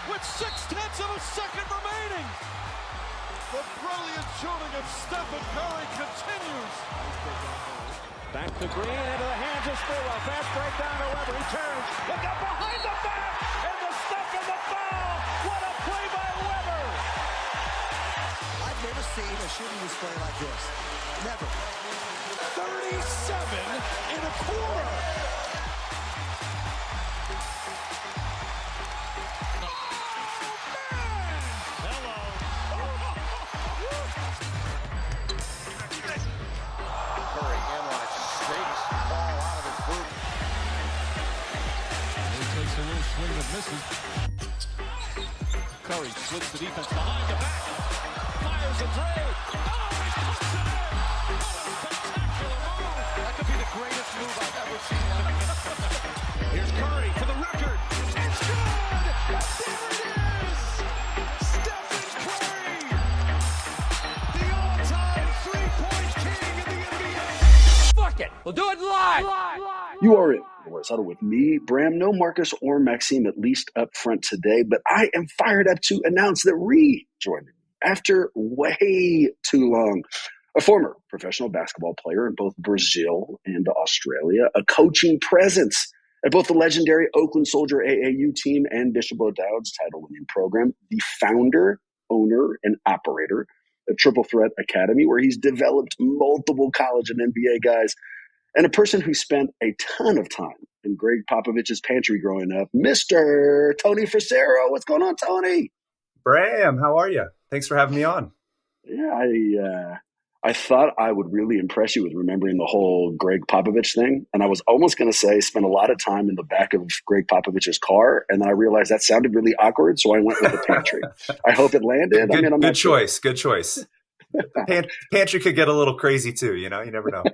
with 6/10 of a second remaining. The brilliant shooting of Stephen Curry continues. Back to Green, into the hands of Spurlow. Fast break down to Weber. He turns. Look up behind the back. And the step and the foul. What a play by Weber. I've never seen a shooting display like this. Never. 37 and a quarter. Swing that misses. Curry splits the defense behind the back. Fires a three. Oh, he puts it in. What a spectacular move. That could be the greatest move I've ever seen. Here's Curry for the record. It's good. There it is. Stephen Curry. The all-time three-point king in the NBA. Fuck it. We'll do it live. You are in the West Huddle with me, Bram. No Marcus or Maxime, at least up front today, but I am fired up to announce that Ree joined me after way too long. A former professional basketball player in both Brazil and Australia, a coaching presence at both the legendary Oakland Soldier AAU team and Bishop O'Dowd's title-winning program, the founder, owner, and operator of Triple Threat Academy, where he's developed multiple college and NBA guys, and a person who spent a ton of time in Greg Popovich's pantry growing up, Mr. Tony Freccero. What's going on, Tony? Bram, how are you? Thanks for having me on. Yeah, I thought I would really impress you with remembering the whole Greg Popovich thing. And I was almost going to say spend a lot of time in the back of Greg Popovich's car. And then I realized that sounded really awkward, so I went with the pantry. I hope it landed. Good choice. Good choice. Pantry could get a little crazy too, you never know.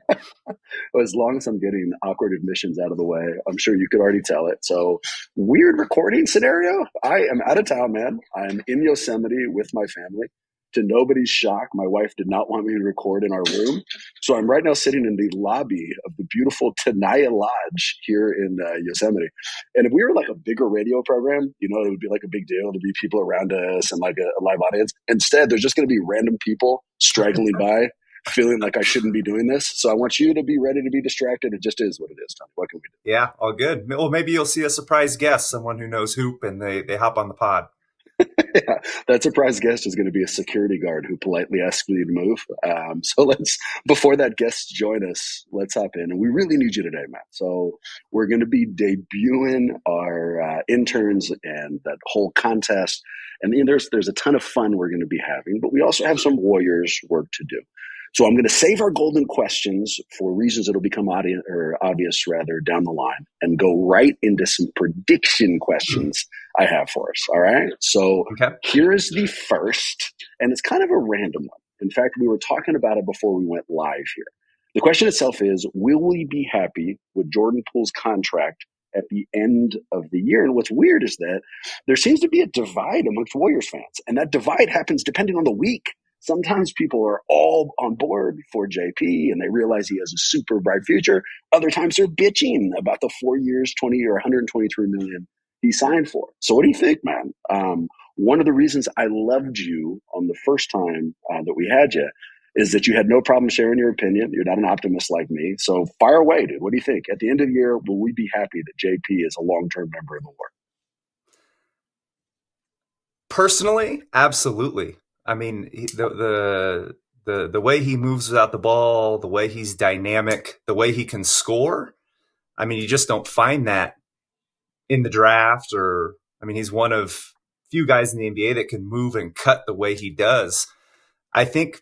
Well, as long as I'm getting awkward admissions out of the way, I'm sure you could already tell it. So, weird recording scenario. I am out of town, man. I'm in Yosemite with my family. To nobody's shock, my wife did not want me to record in our room. So I'm right now sitting in the lobby of the beautiful Tenaya Lodge here in Yosemite. And if we were like a bigger radio program, it would be like a big deal to be people around us and like a live audience. Instead, there's just going to be random people straggling by, feeling like I shouldn't be doing this. So I want you to be ready to be distracted. It just is what it is, Tony. What can we do? Yeah, all good. Well, maybe you'll see a surprise guest, someone who knows hoop, and they hop on the pod. Yeah, that surprise guest is going to be a security guard who politely asks me to move. So before that guest join us, let's hop in. And we really need you today, Matt. So we're going to be debuting our interns and that whole contest. And there's a ton of fun we're going to be having, but we also have some Warriors work to do. So I'm going to save our golden questions for reasons that'll become obvious down the line, and go right into some prediction questions I have for us. All right. So Here is the first, and it's kind of a random one. In fact, we were talking about it before we went live here. The question itself is, will we be happy with Jordan Poole's contract at the end of the year? And what's weird is that there seems to be a divide amongst Warriors fans, and that divide happens depending on the week. Sometimes people are all on board for JP and they realize he has a super bright future. Other times they're bitching about the 4 years, 20 or 123 million he signed for. So what do you think, man? One of the reasons I loved you on the first time that we had you is that you had no problem sharing your opinion. You're not an optimist like me. So fire away, dude. What do you think? At the end of the year, will we be happy that JP is a long-term member of the War? Personally, absolutely. I mean, the way he moves without the ball, the way he's dynamic, the way he can score. I mean, you just don't find that in the draft. He's one of few guys in the NBA that can move and cut the way he does. I think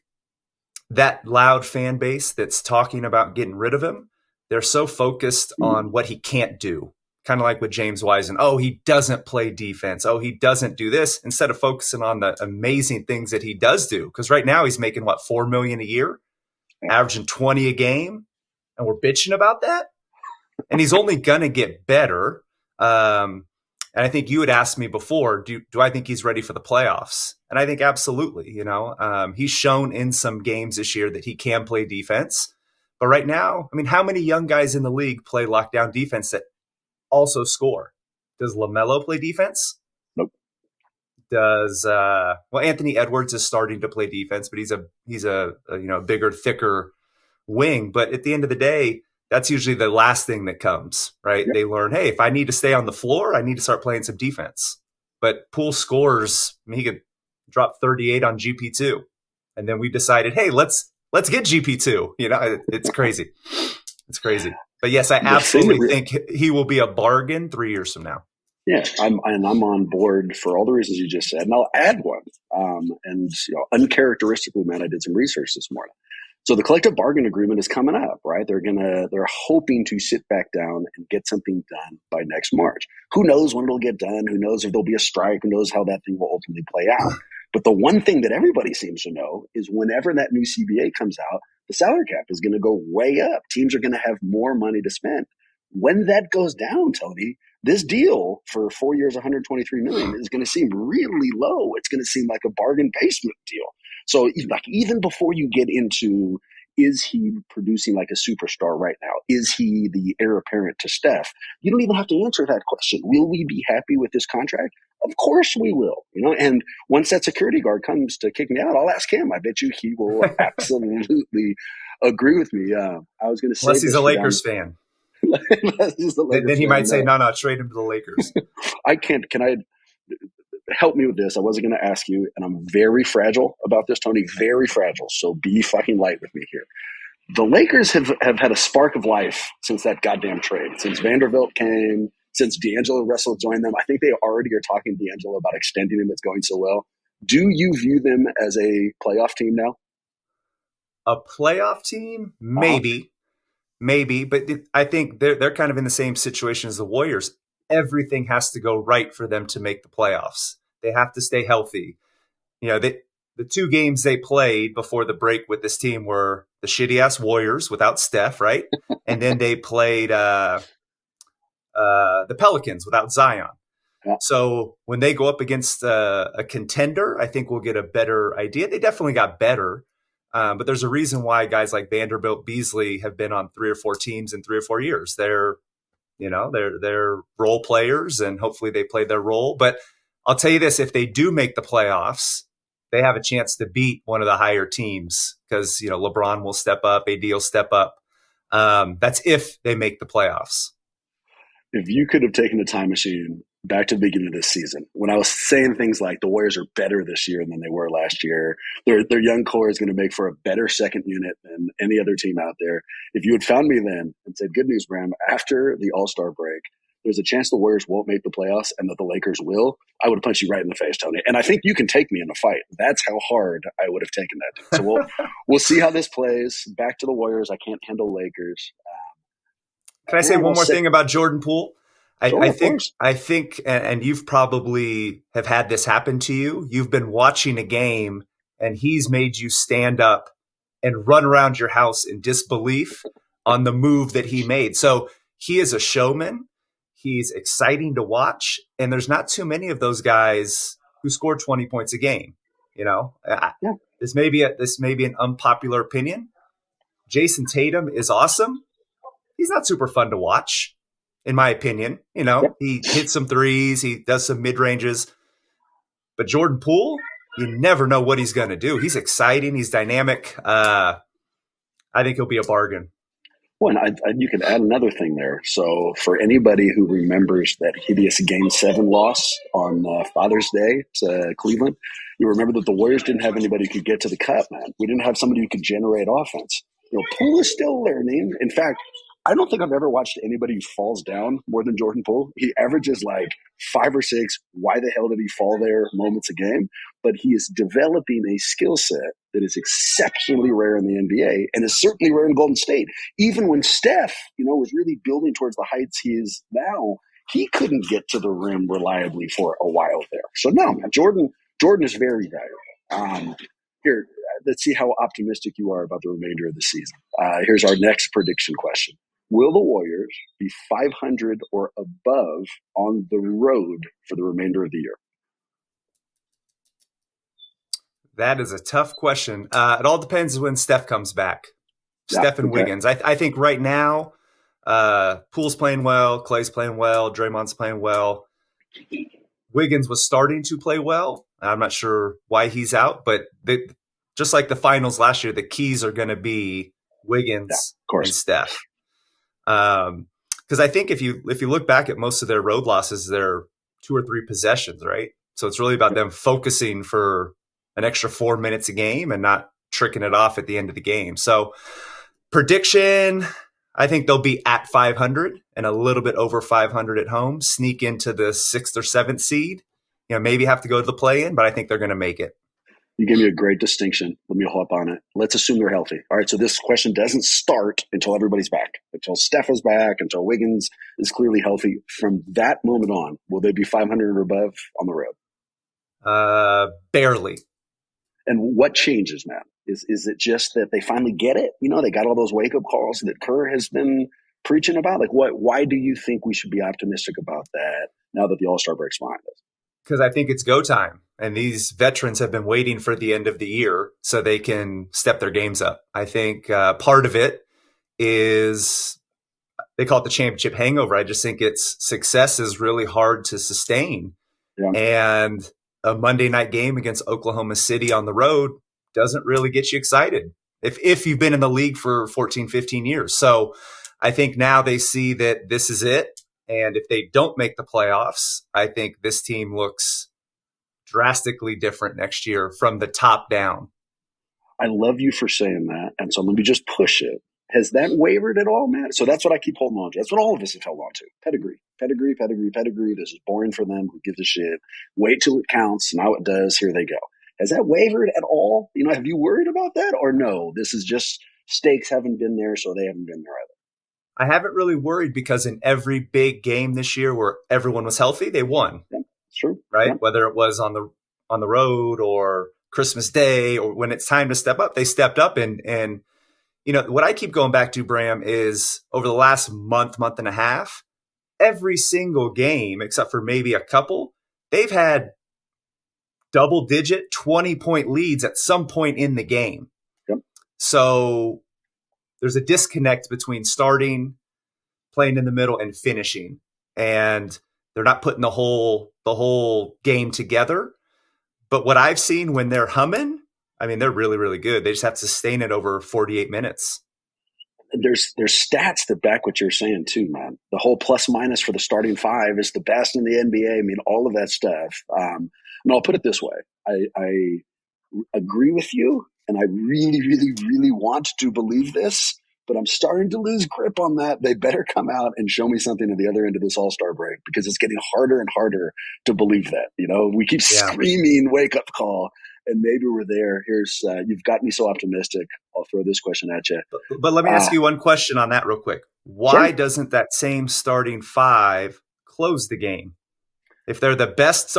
that loud fan base that's talking about getting rid of him, they're so focused on what he can't do. Kind of like with James Wiseman. Oh, he doesn't play defense. Oh, he doesn't do this, instead of focusing on the amazing things that he does do. Because right now he's making, $4 million a year, averaging 20 a game, and we're bitching about that. And he's only going to get better. And I think you had asked me before, do I think he's ready for the playoffs? And I think absolutely. He's shown in some games this year that he can play defense. But right now, how many young guys in the league play lockdown defense that also score? Does LaMelo play defense? Nope. does Anthony Edwards is starting to play defense, but he's a bigger, thicker wing. But at the end of the day, that's usually the last thing that comes, right? Yep. They learn, hey, if I need to stay on the floor, I need to start playing some defense. But Poole scores, he could drop 38 on GP2. And then we decided, hey, let's get GP2. It's crazy. It's crazy. But yes, I absolutely think he will be a bargain 3 years from now. Yeah, I'm on board for all the reasons you just said, and I'll add one. Uncharacteristically, man, I did some research this morning. So the collective bargain agreement is coming up, right? They're hoping to sit back down and get something done by next March. Who knows when it'll get done? Who knows if there'll be a strike? Who knows how that thing will ultimately play out? But the one thing that everybody seems to know is whenever that new CBA comes out, the salary cap is going to go way up. Teams are going to have more money to spend. When that goes down, Tony, this deal for 4 years, $123 million is going to seem really low. It's going to seem like a bargain basement deal. So even before you get into, is he producing like a superstar right now? Is he the heir apparent to Steph? You don't even have to answer that question. Will we be happy with this contract? Of course we will. And once that security guard comes to kick me out, I'll ask him. I bet you he will absolutely agree with me. I was going to say, unless he's a Lakers fan. Then he might say, no, trade him to the Lakers. Can I help me with this? I wasn't going to ask you, and I'm very fragile about this, Tony, very fragile. So be fucking light with me here. The Lakers have had a spark of life since that goddamn trade, since Vanderbilt came, since D'Angelo Russell joined them. I think they already are talking to D'Angelo about extending him. It's going so well. Do you view them as a playoff team now? A playoff team? Maybe. Maybe, but I think they're kind of in the same situation as the Warriors. Everything has to go right for them to make the playoffs. They have to stay healthy. The 2 games they played before the break with this team were the shitty-ass Warriors without Steph, right? And then they played the Pelicans without Zion. Yeah. So when they go up against a contender, I think we'll get a better idea. They definitely got better. But there's a reason why guys like Vanderbilt, Beasley have been on 3 or 4 teams in 3 or 4 years. They're role players, and hopefully they play their role. But I'll tell you this, if they do make the playoffs, they have a chance to beat one of the higher teams because, LeBron will step up, AD will step up. That's if they make the playoffs. If you could have taken a time machine back to the beginning of this season, when I was saying things like the Warriors are better this year than they were last year, their young core is going to make for a better second unit than any other team out there. If you had found me then and said, good news, Bram, after the All-Star break, there's a chance the Warriors won't make the playoffs and that the Lakers will, I would have punched you right in the face, Tony. And I think you can take me in a fight. That's how hard I would have taken that. So we'll see how this plays. Back to the Warriors. I can't handle Lakers. Can I say one more thing about Jordan Poole? I think, and you've probably have had this happen to you. You've been watching a game and he's made you stand up and run around your house in disbelief on the move that he made. So he is a showman. He's exciting to watch. And there's not too many of those guys who score 20 points a game. This may be an unpopular opinion. Jason Tatum is awesome. He's not super fun to watch, in my opinion. He hits some threes, he does some mid-ranges. But Jordan Poole, you never know what he's going to do. He's exciting, he's dynamic. I think he'll be a bargain. Well, and you could add another thing there. So for anybody who remembers that hideous Game 7 loss on Father's Day to Cleveland, you remember that the Warriors didn't have anybody who could get to the cup, man. We didn't have somebody who could generate offense. Poole is still learning. In fact, I don't think I've ever watched anybody who falls down more than Jordan Poole. He averages like 5 or 6. Why the hell did he fall there moments a game? But he is developing a skill set that is exceptionally rare in the NBA and is certainly rare in Golden State. Even when Steph, was really building towards the heights he is now, he couldn't get to the rim reliably for a while there. So no, man, Jordan is very valuable. Here, let's see how optimistic you are about the remainder of the season. Here's our next prediction question. Will the Warriors be 500 or above on the road for the remainder of the year? That is a tough question. It all depends when Steph comes back. Steph and Wiggins. I think right now, Poole's playing well, Clay's playing well, Draymond's playing well. Wiggins was starting to play well. I'm not sure why he's out, but just like the finals last year, the keys are going to be Wiggins and Steph. Because I think if you look back at most of their road losses, they're 2 or 3 possessions, right? So it's really about them focusing for an extra 4 minutes a game and not tricking it off at the end of the game. So prediction, I think they'll be at 500 and a little bit over 500 at home, sneak into the 6th or 7th seed, maybe have to go to the play-in, but I think they're going to make it. You gave me a great distinction. Let me hop on it. Let's assume they're healthy. All right, so this question doesn't start until everybody's back, until Steph is back, until Wiggins is clearly healthy. From that moment on, will they be 500 or above on the road? Barely. And what changes, man? Is it just that they finally get it? They got all those wake-up calls that Kerr has been preaching about? Like, why do you think we should be optimistic about that now that the All-Star break's behind us? Because I think it's go time. And these veterans have been waiting for the end of the year so they can step their games up. I think part of it is they call it the championship hangover. I just think it's success is really hard to sustain. Yeah. And a Monday night game against Oklahoma City on the road doesn't really get you excited if you've been in the league for 14, 15 years. So I think now they see that this is it. And if they don't make the playoffs, I think this team looks drastically different next year from the top down. I love you for saying that. And so let me just push it. Has that wavered at all, man? So that's what I keep holding on to. That's what all of us have held on to. Pedigree. This is boring for them. Who gives a shit? Wait till it counts. Now it does. Here they go. Has that wavered at all? Have you worried about that? Or no, this is just stakes haven't been there, so they haven't been there either. I haven't really worried because in every big game this year where everyone was healthy, they won. Yeah, it's true. Right? Yeah. Whether it was on the road or Christmas Day or when it's time to step up, they stepped up. And what I keep going back to, Bram, is over the last month and a half, every single game, except for maybe a couple, they've had double-digit 20-point leads at some point in the game. Yep. So there's a disconnect between starting, playing in the middle, and finishing. And they're not putting the whole game together. But what I've seen when they're humming, I mean, they're really, really good. They just have to sustain it over 48 minutes. There's stats that back what you're saying too, man. The whole plus minus for the starting 5 is the best in the NBA. I mean, all of that stuff. I'll put it this way. I agree with you. And I really, really, really want to believe this, but I'm starting to lose grip on that. They better come out and show me something at the other end of this All-Star break because it's getting harder and harder to believe that. We keep screaming wake up call, and maybe we're there. Here's you've got me so optimistic. I'll throw this question at you. But let me ask you one question on that real quick. Why doesn't that same starting 5 close the game? If they're the best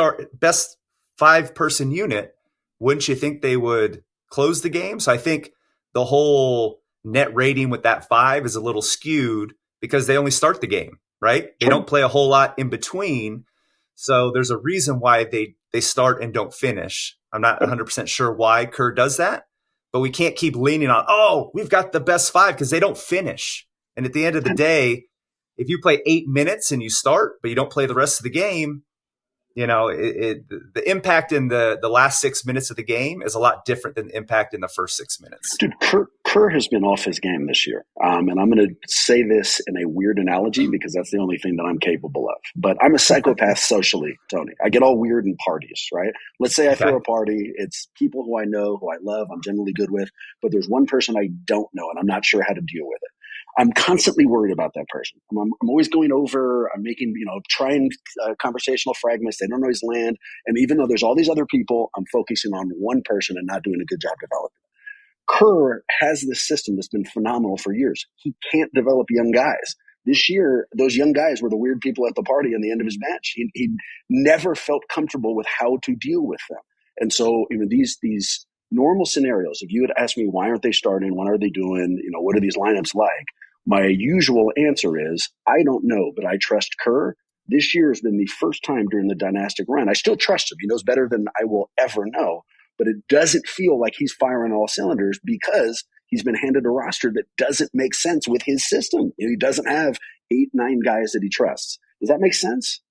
5-person unit, wouldn't you think they would close the game? So I think the whole net rating with that 5 is a little skewed because they only start the game, right? They don't play a whole lot in between. So there's a reason why they start and don't finish. I'm not 100% sure why Kerr does that, but we can't keep leaning on, we've got the best 5 because they don't finish. And at the end of the day, if you play 8 minutes and you start, but you don't play the rest of the game, the impact in the last 6 minutes of the game is a lot different than the impact in the first 6 minutes. Dude, Kerr has been off his game this year. And I'm going to say this in a weird analogy because that's the only thing that I'm capable of. But I'm a psychopath socially, Tony. I get all weird in parties, right? Let's say I throw a party. It's people who I know, who I love, I'm generally good with. But there's one person I don't know, and I'm not sure how to deal with it. I'm constantly worried about that person. I'm always going over, I'm making, trying conversational fragments. They don't always land. And even though there's all these other people, I'm focusing on one person and not doing a good job developing. Kerr has this system that's been phenomenal for years. He can't develop young guys. This year, those young guys were the weird people at the party on the end of his bench. He never felt comfortable with how to deal with them. And so, these normal scenarios, if you had asked me, why aren't they starting? What are they doing? What are these lineups like? My usual answer is, I don't know, but I trust Kerr. This year has been the first time during the dynastic run. I still trust him. He knows better than I will ever know, but it doesn't feel like he's firing all cylinders because he's been handed a roster that doesn't make sense with his system. He doesn't have 8, 9 guys that he trusts. Does that make sense?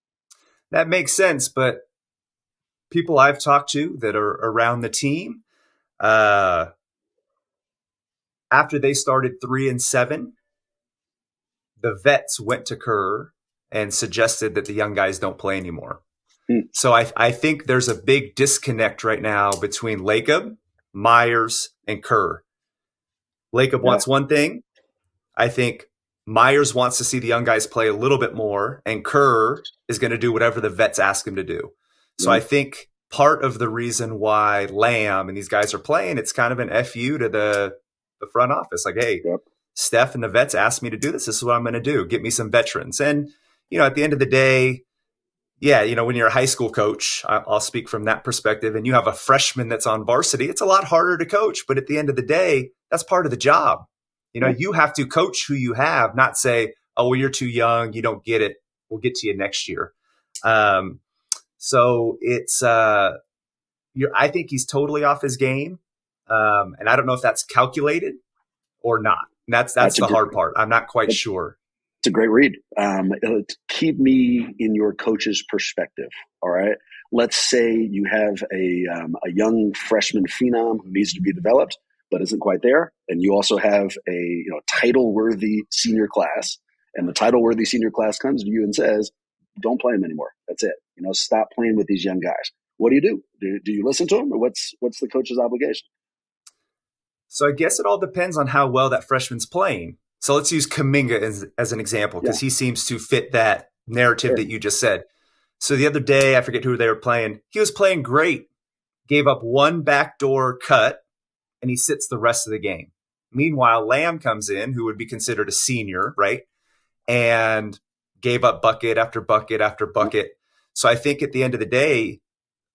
That makes sense, but people I've talked to that are around the team, after they started 3-7, the vets went to Kerr and suggested that the young guys don't play anymore. So I think there's a big disconnect right now between Lacob, Myers, and Kerr. Lacob wants one thing. I think Myers wants to see the young guys play a little bit more, and Kerr is going to do whatever the vets ask him to do. So I think part of the reason why Lamb and these guys are playing, it's kind of an FU to the front office. Like, hey, Steph and the vets asked me to do this. This is what I'm going to do. Get me some veterans. And, at the end of the day, when you're a high school coach, I'll speak from that perspective, and you have a freshman that's on varsity, it's a lot harder to coach. But at the end of the day, that's part of the job. You have to coach who you have, not say, oh, well, you're too young. You don't get it. We'll get to you next year. So it's I think he's totally off his game. And I don't know if that's calculated or not. And that's the hard part. I'm not quite sure. It's a great read. Keep me in your coach's perspective. All right. Let's say you have a young freshman phenom who needs to be developed, but isn't quite there. And you also have a title-worthy senior class. And the title-worthy senior class comes to you and says, don't play them anymore. That's it. Stop playing with these young guys. What do you do? Do you listen to them, or what's the coach's obligation? So I guess it all depends on how well that freshman's playing. So let's use Kuminga as an example, because he seems to fit that narrative that you just said. So the other day, I forget who they were playing. He was playing great, gave up one backdoor cut, and he sits the rest of the game. Meanwhile, Lamb comes in, who would be considered a senior, right? And gave up bucket after bucket after bucket. So I think at the end of the day,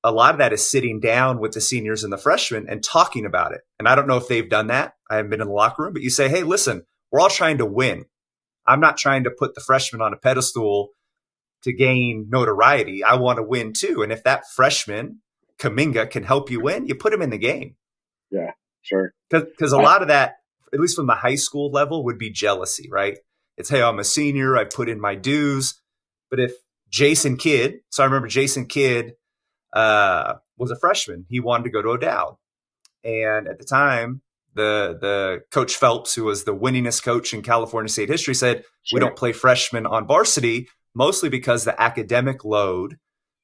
a lot of that is sitting down with the seniors and the freshmen and talking about it. And I don't know if they've done that. I haven't been in the locker room, but you say, hey, listen, we're all trying to win. I'm not trying to put the freshman on a pedestal to gain notoriety. I want to win too. And if that freshman, Kuminga, can help you win, you put him in the game. Yeah, sure. Because a lot of that, at least from the high school level, would be jealousy, right? It's, hey, I'm a senior. I put in my dues. But if Jason Kidd, so I remember Jason Kidd was a freshman. He wanted to go to O'Dowd. And at the time, the Coach Phelps, who was the winningest coach in California state history, said, we don't play freshmen on varsity, mostly because the academic load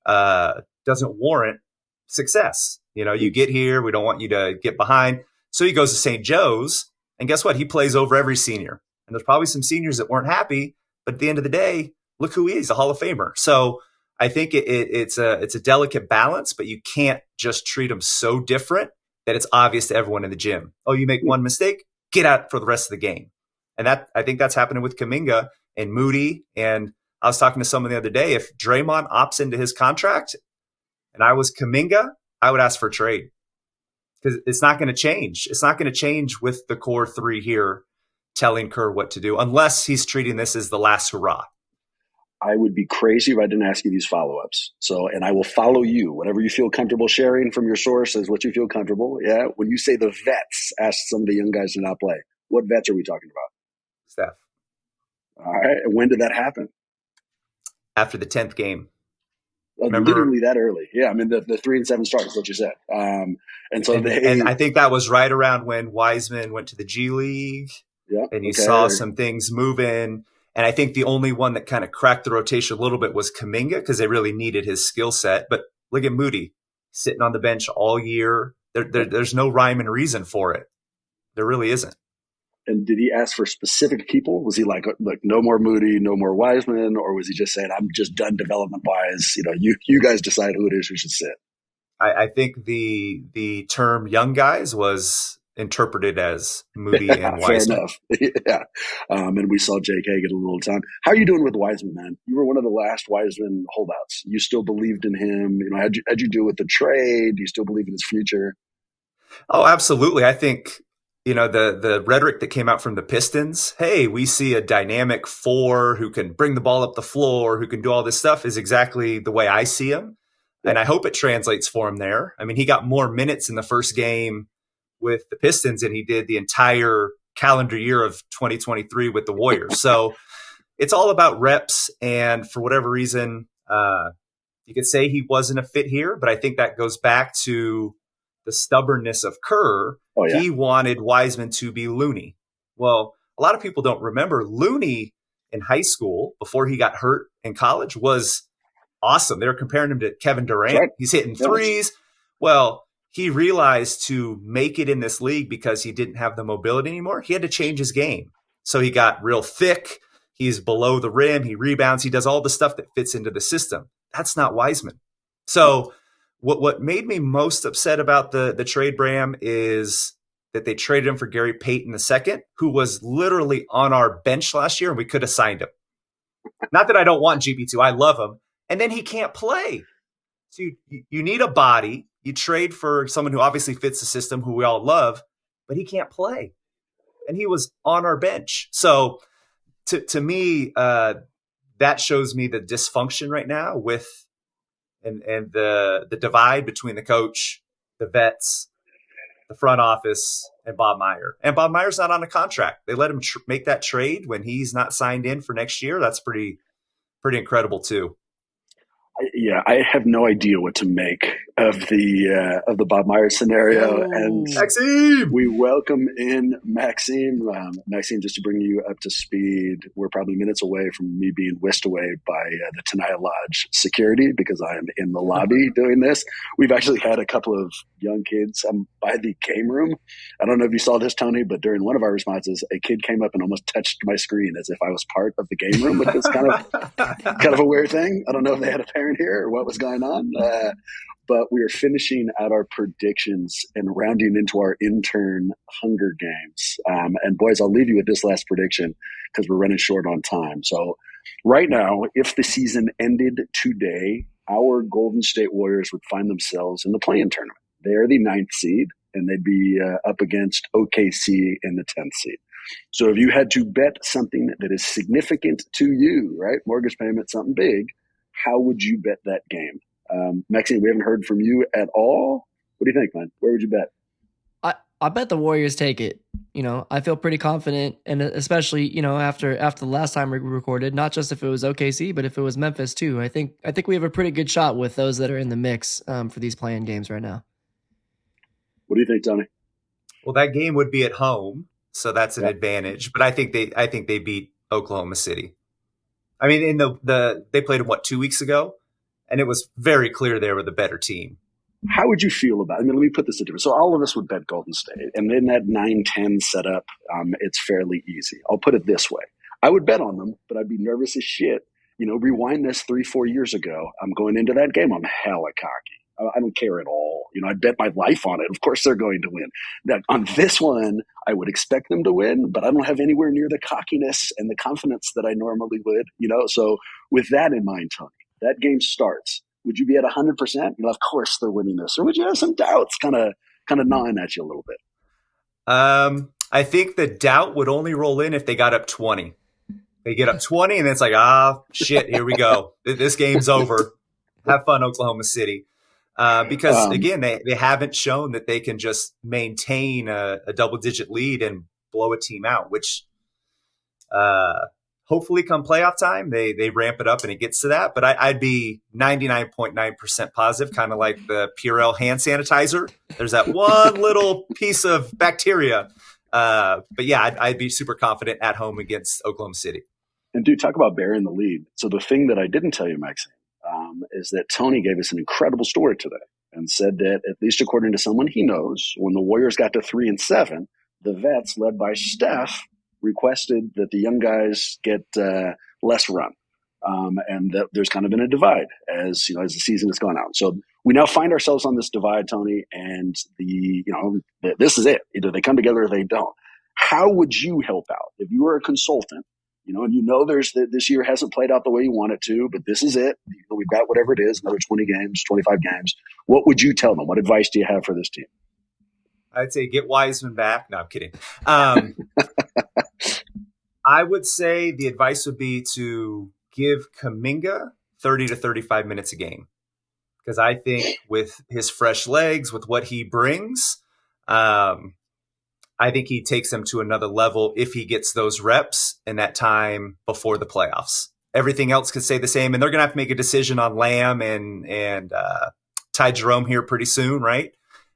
doesn't warrant success. You get here, we don't want you to get behind. So he goes to St. Joe's, and guess what? He plays over every senior. And there's probably some seniors that weren't happy, but at the end of the day, look who he is, a Hall of Famer. So I think it's a delicate balance, but you can't just treat them so different that it's obvious to everyone in the gym. Oh, you make one mistake, get out for the rest of the game. And I think that's happening with Kuminga and Moody. And I was talking to someone the other day, if Draymond opts into his contract and I was Kuminga, I would ask for a trade, because it's not going to change. It's not going to change with the core three here telling Kerr what to do, unless he's treating this as the last hurrah. I would be crazy if I didn't ask you these follow-ups. And I will follow you. Whatever you feel comfortable sharing from your source is what you feel comfortable. Yeah. When you say the vets asked some of the young guys to not play, what vets are we talking about? Steph. All right. And when did that happen? After the 10th game. Literally that early. Yeah. I mean, the 3-7 start is what you said. And I think that was right around when Wiseman went to the G League. Yeah. And you saw some things moving. And I think the only one that kind of cracked the rotation a little bit was Kuminga, because they really needed his skill set. But look at Moody sitting on the bench all year. There's no rhyme and reason for it. There really isn't. And did he ask for specific people? Was he like, no more Moody, no more Wiseman? Or was he just saying, I'm just done development-wise. You guys decide who it is who should sit. I think the term young guys was interpreted as Moody and Wiseman. Fair enough. Yeah. And we saw J.K. get a little time. How are you doing with Wiseman, man? You were one of the last Wiseman holdouts. You still believed in him. How'd you do with the trade? Do you still believe in his future? Oh, absolutely. I think, the rhetoric that came out from the Pistons, hey, we see a dynamic four who can bring the ball up the floor, who can do all this stuff, is exactly the way I see him. Yeah. And I hope it translates for him there. I mean, he got more minutes in the first game with the Pistons than he did the entire calendar year of 2023 with the Warriors. So it's all about reps. And for whatever reason, You could say he wasn't a fit here, but I think that goes back to the stubbornness of Kerr. Oh, yeah. He wanted Wiseman to be Looney. Well, a lot of people don't remember Looney in high school before he got hurt in college was awesome. They were comparing him to Kevin Durant. Right. He's hitting threes. Well, he realized to make it in this league because he didn't have the mobility anymore, he had to change his game. So he got real thick. He's below the rim. He rebounds. He does all the stuff that fits into the system. That's not Wiseman. So what made me most upset about the trade, Bram, is that they traded him for Gary Payton II, who was literally on our bench last year, and we could have signed him. Not that I don't want GP2. I love him. And then he can't play. So you need a body. You trade for someone who obviously fits the system, who we all love, but he can't play. And he was on our bench. So to me, that shows me the dysfunction right now with and the divide between the coach, the vets, the front office, and Bob Meyer. And Bob Meyer's not on a contract. They let him make that trade when he's not signed in for next year. That's pretty incredible too. I have no idea what to make of the Bob Myers scenario. And Maxime! We welcome in Maxime. Maxime, just to bring you up to speed, we're probably minutes away from me being whisked away by the Tenaya Lodge security because I am in the lobby doing this. We've actually had a couple of young kids by the game room. I don't know if you saw this, Tony, but during one of our responses, a kid came up and almost touched my screen as if I was part of the game room, which is kind of a weird thing. I don't know if they had a parent here or what was going on, but we are finishing out our predictions and rounding into our intern Hunger Games. And boys, I'll leave you with this last prediction because we're running short on time. So right now, if the season ended today, our Golden State Warriors would find themselves in the play-in tournament. They are the 9th seed, and they'd be up against OKC in the 10th seed. So if you had to bet something that is significant to you, right, mortgage payment, something big, how would you bet that game? Maxine, we haven't heard from you at all. What do you think, man? Where would you bet? I bet the Warriors take it. I feel pretty confident, and especially, after the last time we recorded, not just if it was OKC, but if it was Memphis too. I think we have a pretty good shot with those that are in the mix for these play-in games right now. What do you think, Tony? Well, that game would be at home, so that's an advantage. But I think they beat Oklahoma City. I mean, they played them 2 weeks ago, and it was very clear they were the better team. How would you feel about it? I mean, let me put this in different. So all of us would bet Golden State, and in that 9-10 setup, it's fairly easy. I'll put it this way: I would bet on them, but I'd be nervous as shit. Rewind this 3-4 years ago. I'm going into that game. I'm hella cocky. I don't care at all. I'd bet my life on it. Of course they're going to win. Now, on this one, I would expect them to win, but I don't have anywhere near the cockiness and the confidence that I normally would, So with that in mind, Tony, that game starts. Would you be at 100%? Of course they're winning this. Or would you have some doubts kind of gnawing at you a little bit? I think the doubt would only roll in if they got up 20. They get up 20 and it's like, shit, here we go. This game's over. Have fun, Oklahoma City. Because again, they haven't shown that they can just maintain a double-digit lead and blow a team out, which hopefully come playoff time, they ramp it up and it gets to that. But I'd be 99.9% positive, kind of like the Purell hand sanitizer. There's that one little piece of bacteria. But yeah, I'd be super confident at home against Oklahoma City. And dude, talk about burying the lead. So the thing that I didn't tell you, Maxine, is that Tony gave us an incredible story today and said that, at least according to someone he knows, when the Warriors got to 3-7, the vets led by Steph requested that the young guys get less run. And that there's kind of been a divide as the season has gone out. So we now find ourselves on this divide, Tony, and this is it. Either they come together or they don't. How would you help out if you were a consultant? And this year hasn't played out the way you want it to, but this is it. We've got whatever it is, another 20 games, 25 games. What would you tell them? What advice do you have for this team? I'd say get Wiseman back. No, I'm kidding. I would say the advice would be to give Kuminga 30 to 35 minutes a game. Because I think with his fresh legs, with what he brings, I think he takes them to another level if he gets those reps in that time before the playoffs. everything else could stay the same. And they're going to have to make a decision on Lamb and Ty Jerome here pretty soon, right?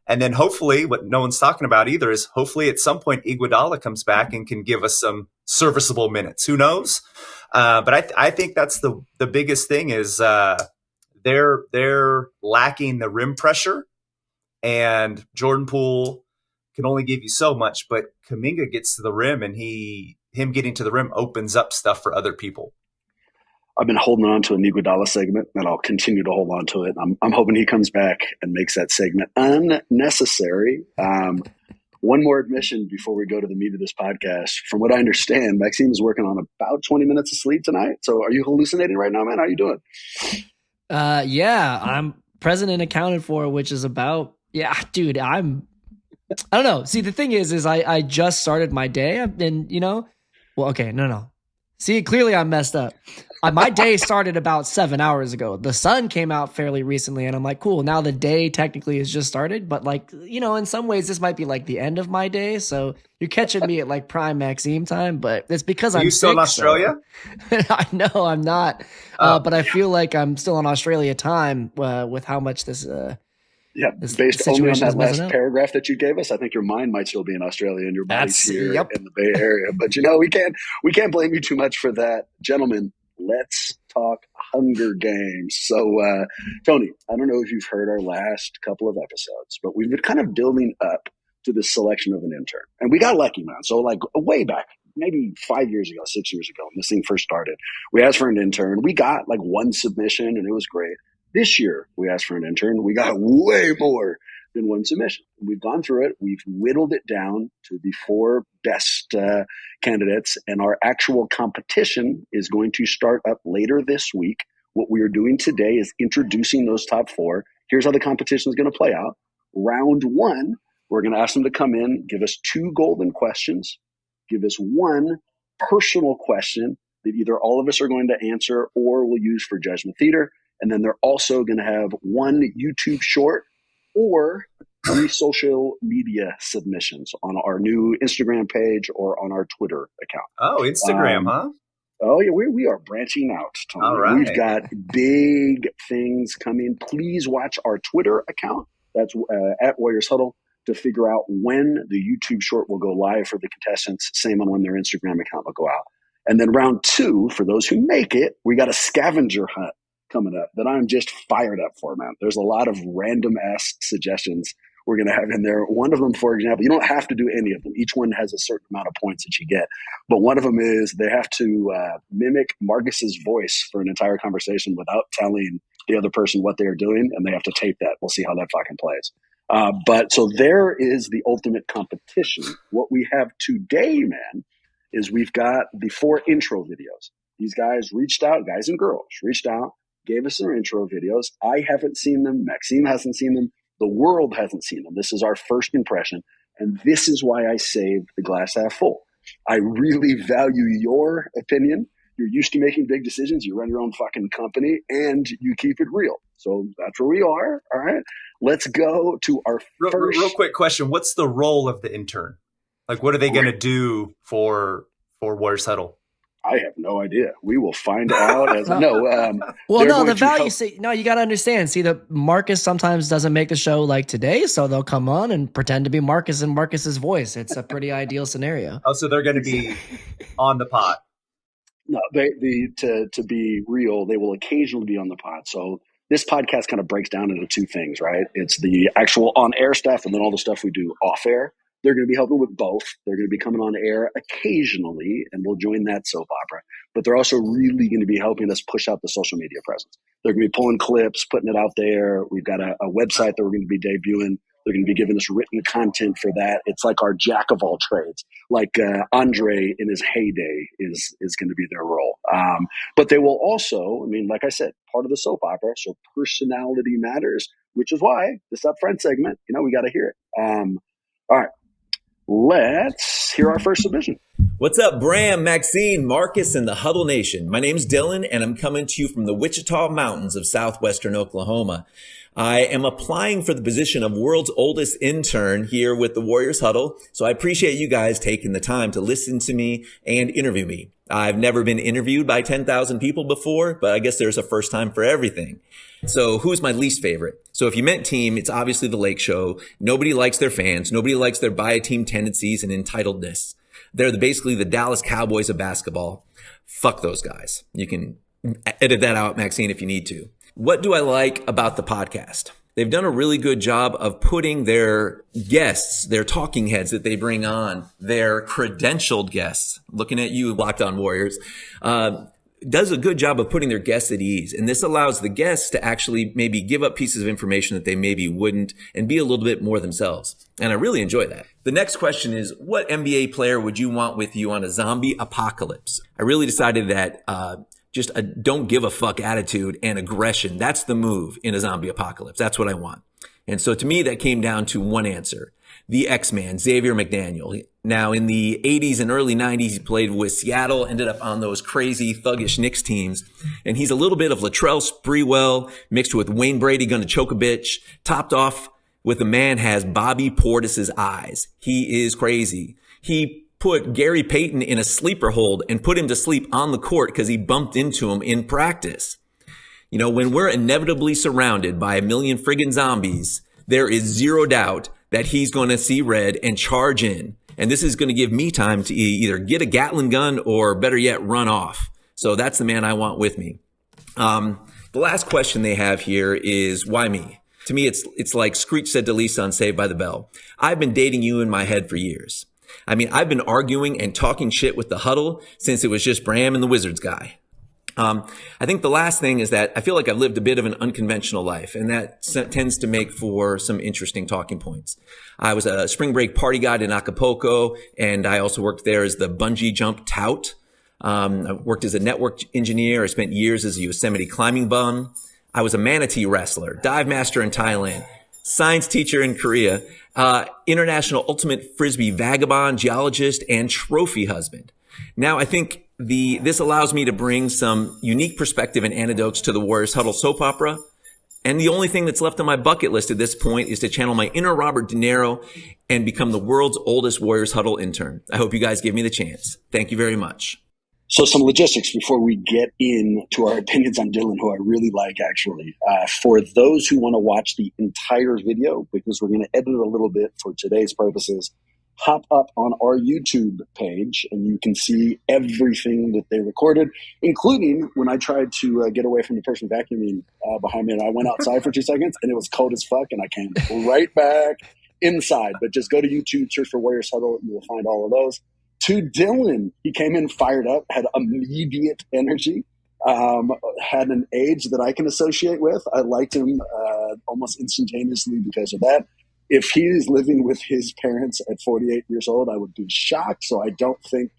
And then hopefully, what no one's talking about either is hopefully at some point Iguodala comes back and can give us some serviceable minutes. Who knows? But I think that's the biggest thing is they're lacking the rim pressure, and Jordan Poole can only give you so much. But Kuminga gets to the rim, and him getting to the rim opens up stuff for other people. I've been holding on to an Iguodala segment, and I'll continue to hold on to it. I'm hoping he comes back and makes that segment unnecessary. One more admission before we go to the meat of this podcast. From what I understand, Maxime is working on about 20 minutes of sleep tonight. So are you hallucinating right now, man? How are you doing? Yeah, I'm present and accounted for, which is about, dude, I don't know. See, the thing is I just started my day and, no. See, clearly I'm messed up. My day started about 7 hours ago. The sun came out fairly recently, and I'm like, cool, now the day technically has just started. But, in some ways, this might be like the end of my day. So you're catching me at like prime Maxime time, but it's because I'm sick. Are you still in Australia? So. I know I'm not. But I feel like I'm still in Australia time with how much this based only on that last paragraph that you gave us, I think your mind might still be in Australia and your body's here in the Bay Area. But we can't blame you too much for that. Gentlemen, let's talk Hunger Games. So, Tony, I don't know if you've heard our last couple of episodes, but we've been kind of building up to the selection of an intern. And we got lucky, man. So way back, maybe 5 years ago, 6 years ago, when this thing first started, we asked for an intern. We got one submission and it was great. This year, we asked for an intern. We got way more than one submission. We've gone through it. We've whittled it down to the 4 best candidates, and our actual competition is going to start up later this week. What we are doing today is introducing those top 4. Here's how the competition is going to play out. Round 1, we're going to ask them to come in, give us 2 golden questions, give us 1 personal question that either all of us are going to answer or we'll use for judgment theater. And then they're also going to have 1 YouTube short or 3 social media submissions on our new Instagram page or on our Twitter account. Oh, Instagram, huh? Oh, yeah, we are branching out, Tony. All right. We've got big things coming. Please watch our Twitter account. That's at Warriors Huddle to figure out when the YouTube short will go live for the contestants. Same on when their Instagram account will go out. And then round 2, for those who make it, we got a scavenger hunt coming up that I'm just fired up for, man. There's a lot of random ass suggestions we're going to have in there. One of them, for example, you don't have to do any of them. Each one has a certain amount of points that you get. But one of them is they have to mimic Marcus's voice for an entire conversation without telling the other person what they are doing, and they have to tape that. We'll see how that fucking plays. But so there is the ultimate competition. What we have today, man, is we've got the 4 intro videos. These guys reached out, guys and girls reached out, gave us their intro videos. I haven't seen them. Maxime hasn't seen them. The world hasn't seen them. This is our first impression. And this is why I saved the glass half full. I really value your opinion. You're used to making big decisions. You run your own fucking company and you keep it real. So that's where we are. All right. Let's go to our first. Real quick question. What's the role of the intern? What are they going to do for Warriors Huddle? I have no idea. We will find out. You got to understand. See, the Marcus sometimes doesn't make the show like today, so they'll come on and pretend to be Marcus in Marcus's voice. It's a pretty ideal scenario. Oh, so they're going to be on the pod. No, to be real, they will occasionally be on the pod. So this podcast kind of breaks down into 2 things, right? It's the actual on-air stuff and then all the stuff we do off-air. They're going to be helping with both. They're going to be coming on air occasionally, and we'll join that soap opera. But they're also really going to be helping us push out the social media presence. They're going to be pulling clips, putting it out there. We've got a website that we're going to be debuting. They're going to be giving us written content for that. It's like our jack of all trades. Andre in his heyday is going to be their role. But they will also, like I said, part of the soap opera. So personality matters, which is why this upfront segment, we got to hear it. All right. Let's hear our first submission. What's up, Bram, Maxine, Marcus, and the Huddle Nation? My name's Dylan, and I'm coming to you from the Wichita Mountains of southwestern Oklahoma. I am applying for the position of world's oldest intern here with the Warriors Huddle. So I appreciate you guys taking the time to listen to me and interview me. I've never been interviewed by 10,000 people before, but I guess there's a first time for everything. So who's my least favorite? So if you meant team, it's obviously the Lake Show. Nobody likes their fans. Nobody likes their buy-a-team tendencies and entitledness. They're basically the Dallas Cowboys of basketball. Fuck those guys. You can edit that out, Maxine, if you need to. What do I like about the podcast? They've done a really good job of putting their guests, their talking heads that they bring on, their credentialed guests, looking at you, Locked On Warriors, does a good job of putting their guests at ease. And this allows the guests to actually maybe give up pieces of information that they maybe wouldn't and be a little bit more themselves. And I really enjoy that. The next question is, what NBA player would you want with you on a zombie apocalypse? I really decided that just a don't give a fuck attitude and aggression, that's the move in a zombie apocalypse. That's what I want. And so to me, that came down to one answer. The X-Man, Xavier McDaniel. Now, in the 80s and early 90s, he played with Seattle, ended up on those crazy, thuggish Knicks teams. And he's a little bit of Latrell Sprewell mixed with Wayne Brady gonna choke a bitch, topped off with a man has Bobby Portis's eyes. He is crazy. He put Gary Payton in a sleeper hold and put him to sleep on the court because he bumped into him in practice. You know, when we're inevitably surrounded by a million friggin' zombies, there is zero doubt that he's going to see red and charge in. And this is going to give me time to either get a Gatling gun or better yet, run off. So that's the man I want with me. The last question they have here is, why me? To me, it's like Screech said to Lisa on Saved by the Bell. I've been dating you in my head for years. I mean, I've been arguing and talking shit with the Huddle since it was just Bram and the Wizards guy. I think the last thing is that I feel like I've lived a bit of an unconventional life, and that tends to make for some interesting talking points. I was a spring break party guide in Acapulco, and I also worked there as the bungee jump tout. I worked as a network engineer. I spent years as a Yosemite climbing bum. I was a manatee wrestler, dive master in Thailand, science teacher in Korea, international ultimate frisbee vagabond, geologist, and trophy husband. Now, I think this allows me to bring some unique perspective and anecdotes to the Warriors Huddle soap opera. And the only thing that's left on my bucket list at this point is to channel my inner Robert De Niro and become the world's oldest Warriors Huddle intern. I hope you guys give me the chance. Thank you very much. So some logistics before we get into our opinions on Dylan, who I really like, actually. For those who want to watch the entire video, because we're going to edit a little bit for today's purposes, hop up on our YouTube page and you can see everything that they recorded, including when I tried to get away from the person vacuuming behind me, and I went outside for 2 seconds and it was cold as fuck and I came right back inside. But just go to YouTube, search for Warriors Huddle, you will find all of those. To Dylan, he came in fired up, had immediate energy, had an age that I can associate with. I liked him almost instantaneously because of that. If he is living with his parents at 48 years old, I would be shocked. So I don't think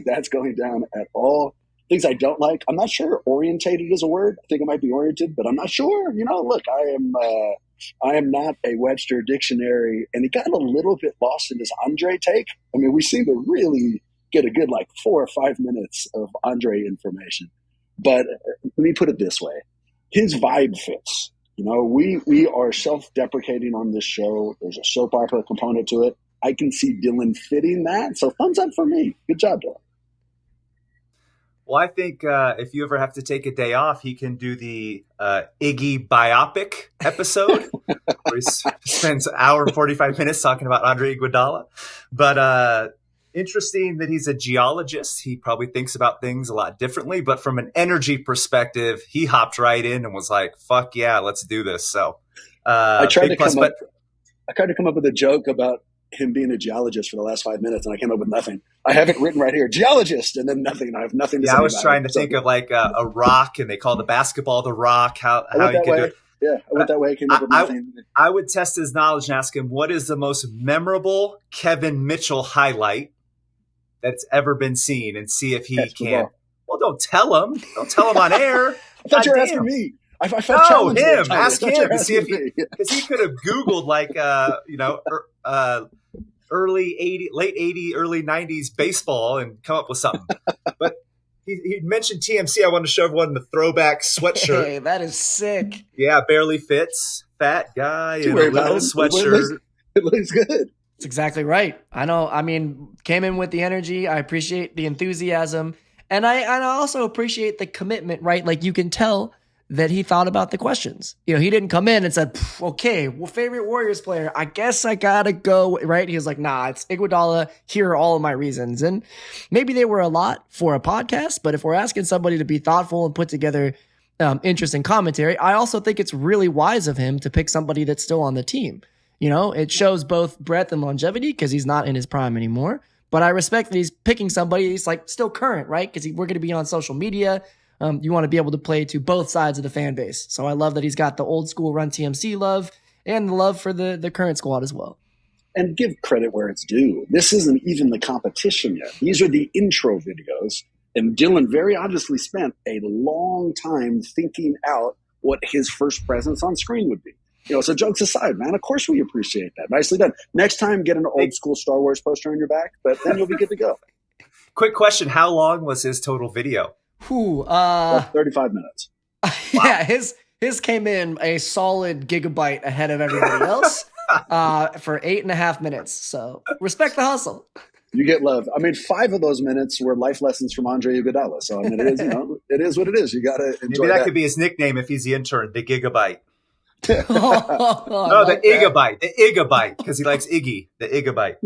that's going down at all. Things I don't like, I'm not sure orientated is a word. I think it might be oriented, but I'm not sure. You know, look, I am not a Webster dictionary, and he got a little bit lost in his Andre take. I mean, we seem to really get a good 4 or 5 minutes of Andre information. But let me put it this way. His vibe fits. You know, we are self-deprecating on this show. There's a soap opera component to it. I can see Dylan fitting that. So thumbs up for me. Good job, Dylan. Well, I think if you ever have to take a day off, he can do the Iggy biopic episode where he spends an hour and 45 minutes talking about Andre Iguodala. But interesting that he's a geologist. He probably thinks about things a lot differently. But from an energy perspective, he hopped right in and was like, fuck yeah, let's do this. So I tried to come up with a joke about him being a geologist for the last 5 minutes, and I came up with nothing. I have it written right here, geologist, and then nothing. I have nothing to say. I was trying to think of a rock, and they call the basketball the rock. How you can do it. Yeah, I went that way. Came up with nothing. I would test his knowledge and ask him, what is the most memorable Kevin Mitchell highlight that's ever been seen, and see if he can. Well, don't tell him. Don't tell him on air. I thought you were asking me. I felt him. Ask him to see if because he could have Googled early 80s, late 80s, early 90s baseball and come up with something. But he mentioned TMC. I wanted to show everyone the throwback sweatshirt. Hey, that is sick. Yeah, barely fits. Fat guy in a Worry about little it. sweatshirt. It looks good. That's exactly right. I know. I mean, came in with the energy. I appreciate the enthusiasm. And I also appreciate the commitment, right? Like you can tell that he thought about the questions. You know, he didn't come in and said, okay, well, favorite Warriors player, I guess I gotta go, right? He was like, nah, it's Iguodala. Here are all of my reasons. And maybe they were a lot for a podcast, but if we're asking somebody to be thoughtful and put together interesting commentary, I also think it's really wise of him to pick somebody that's still on the team. You know, it shows both breadth and longevity because he's not in his prime anymore. But I respect that he's picking somebody he's like still current, right? Because we're going to be on social media. You want to be able to play to both sides of the fan base. So I love that he's got the old school Run TMC love and the love for the current squad as well. And give credit where it's due. This isn't even the competition yet. These are the intro videos. And Dylan very obviously spent a long time thinking out what his first presence on screen would be. You know, so jokes aside, man, of course we appreciate that. Nicely done. Next time, get an old school Star Wars poster on your back, but then you'll be good to go. Quick question. How long was his total video? 35 minutes. Yeah, his came in a solid gigabyte ahead of everybody else for 8.5 minutes. So respect the hustle. You get love. I mean, 5 of those minutes were life lessons from Andre Iguodala. So, I mean, it is, you know, it is what it is. You got to enjoy Maybe that could be his nickname if he's the intern, the Gigabyte. The Igabite, because he likes Iggy, the Igabite.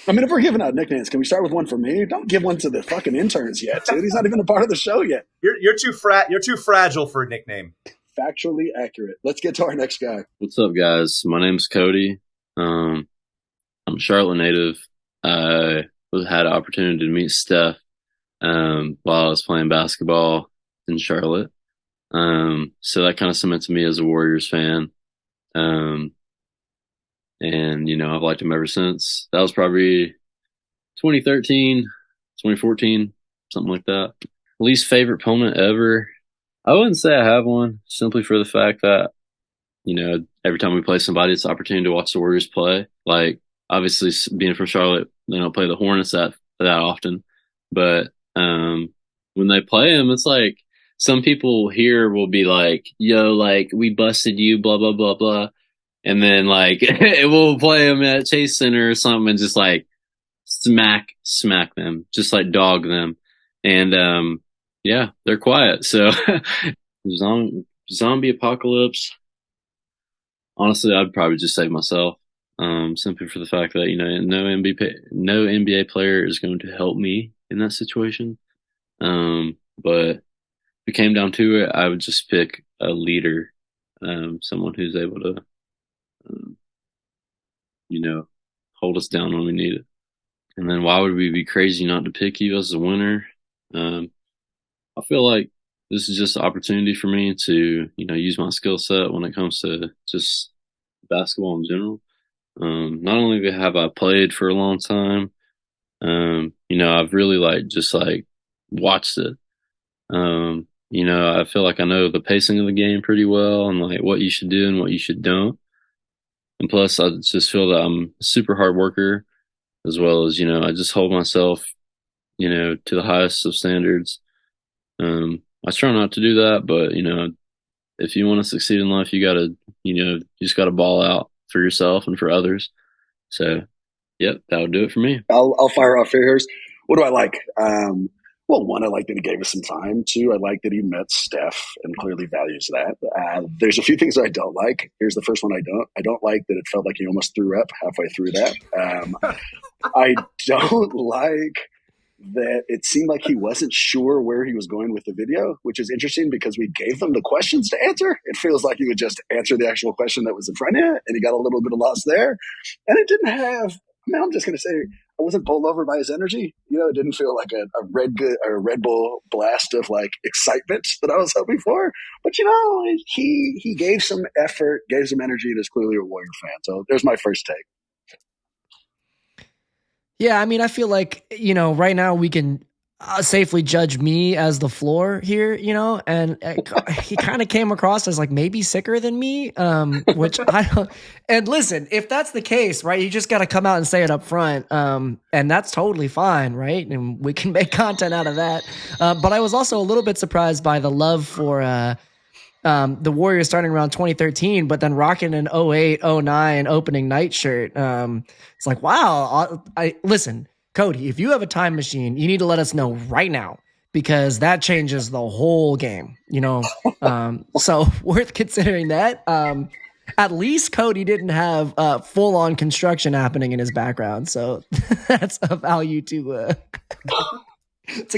I mean, if we're giving out nicknames, can we start with one for me? Don't give one to the fucking interns yet, dude. He's not even a part of the show yet. You're too fragile for a nickname. Factually accurate. Let's get to our next guy. What's up, guys? My name's Cody. I'm a Charlotte native. I had an opportunity to meet Steph while I was playing basketball in Charlotte. So that kind of cemented me as a Warriors fan. And, you know, I've liked him ever since. That was probably 2013, 2014, something like that. Least favorite opponent ever. I wouldn't say I have one, simply for the fact that, you know, every time we play somebody, it's an opportunity to watch the Warriors play. Like, obviously, being from Charlotte, they don't play the Hornets that often. But when they play them, it's like some people here will be like, yo, like, we busted you, blah, blah, blah, blah. And then, like, we'll play them at Chase Center or something and just, like, smack them, just, like, dog them. And, yeah, they're quiet. So, zombie apocalypse. Honestly, I'd probably just save myself, simply for the fact that, you know, no NBA player is going to help me in that situation. But if it came down to it, I would just pick a leader, someone who's able to, you know, hold us down when we need it. And then why would we be crazy not to pick you as a winner? I feel like this is just an opportunity for me to, you know, use my skill set when it comes to just basketball in general. Not only have I played for a long time, you know, I've really just watched it. You know, I feel like I know the pacing of the game pretty well and like what you should do and what you should don't. And plus, I just feel that I'm a super hard worker, as well as, you know, I just hold myself, you know, to the highest of standards. I try not to do that, but, you know, if you want to succeed in life, you gotta, you know, you just gotta ball out for yourself and for others. So, yep, that would do it for me. I'll fire off yours. What do I like? Well, one, I like that he gave us some time. Two, I like that he met Steph and clearly values that. There's a few things that I don't like. Here's the first one I don't. I don't like that it felt like he almost threw up halfway through that. I don't like that it seemed like he wasn't sure where he was going with the video, which is interesting because we gave them the questions to answer. It feels like he would just answer the actual question that was in front of you, and he got a little bit of lost there. And it didn't have, I mean, I'm just going to say, I wasn't bowled over by his energy. You know, it didn't feel like a Red Bull blast of like excitement that I was hoping for. But, you know, he gave some effort, gave some energy, and is clearly a Warrior fan. So there's my first take. Yeah, I mean, I feel like, you know, right now we can safely judge me as the floor here, and he kind of came across as like maybe sicker than me, which I don't. And listen, if that's the case, right, you just got to come out and say it up front, and that's totally fine, right? And we can make content out of that. But I was also a little bit surprised by the love for the Warriors starting around 2013, but then rocking an 08, 09 opening night shirt. It's like, wow. Listen, Cody, if you have a time machine, you need to let us know right now, because that changes the whole game, so worth considering that. At least Cody didn't have full on construction happening in his background. So that's a value to